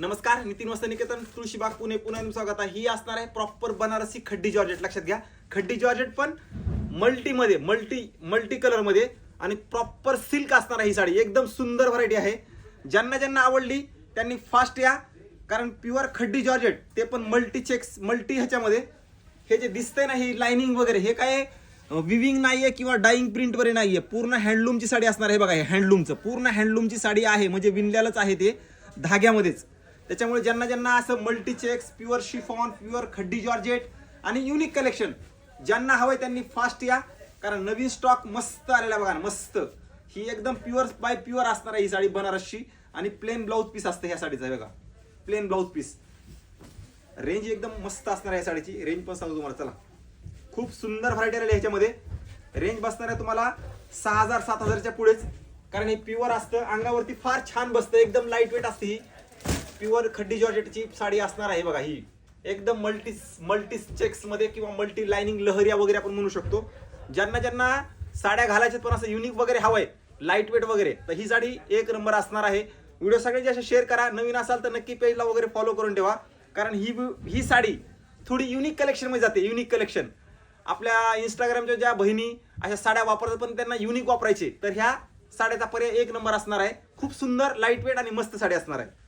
नमस्कार, नितीन वस्त्र निकेतन, तुळशीबाग, पुणे. पुन्हा स्वागत आहे. ही असणार आहे प्रॉपर बनारसी खड्डी जॉर्जेट. लक्षात घ्या, खड्डी जॉर्जेट पण मल्टी मल्टी कलर मध्ये आणि प्रॉपर सिल्क असणार आहे. ही साडी एकदम सुंदर व्हरायटी आहे. ज्यांना ज्यांना आवडली त्यांनी फास्ट या, कारण प्युअर खड्डी जॉर्जेट ते पण मल्टी चेक्स मल्टी ह्याच्यामध्ये. हे जे दिसतंय ना, ही लाइनिंग वगैरे हे काय विविंग नाहीये किंवा डाईंग प्रिंट वगैरे नाहीये. पूर्ण हँडलूमची साडी असणार आहे. बघा, हे हँडलूमचं पूर्ण हँडलूमची साडी आहे, म्हणजे विणलेलंच आहे ते धाग्यामध्येच. त्याच्यामुळे ज्यांना ज्यांना असं multi checks, pure chiffon, pure khaddi georgette आणि युनिक कलेक्शन ज्यांना हवंय त्यांनी फास्ट या, कारण नवीन स्टॉक मस्त आलेला बघा ना, मस्त. ही एकदम प्युअर बाय प्युअर असणार आहे ही साडी बनारसची. आणि प्लेन ब्लाऊज पीस असतं ह्या साडीचा. बघा, प्लेन ब्लाऊज पीस. रेंज एकदम मस्त असणार आहे साडीची. रेंज पण सांगतो तुम्हाला. चला, खूप सुंदर व्हरायटी आलेली ह्याच्यामध्ये. रेंज बसणार आहे तुम्हाला 6,000-7,000च्या पुढेच, कारण हे प्युअर असतं. अंगावरती फार छान बसतं, एकदम लाईट वेट असते. ही प्युअर खड्डी जॉर्जेटची साडी असणार आहे. बघा, ही एकदम मल्टी चेक्स मध्ये किंवा मल्टी लाइनिंग लहरिया वगैरे आपण म्हणू शकतो. ज्यांना ज्यांना साड्या घालायच्यात पण असं युनिक वगैरे हवंय, लाईट वेट वगैरे, तर ही साडी एक नंबर असणार आहे. व्हिडिओ सगळे जास्त शेअर करा. नवीन असाल तर नक्की पेजला वगैरे फॉलो करून ठेवा, कारण ही साडी थोडी युनिक कलेक्शन मध्ये जाते. युनिक कलेक्शन आपल्या इंस्टाग्रामच्या ज्या बहिणी अशा साड्या वापरतात पण त्यांना युनिक वापरायचे, तर ह्या साड्याचा पर्याय एक नंबर असणार आहे. खूप सुंदर, लाईट वेट आणि मस्त साडी असणार आहे.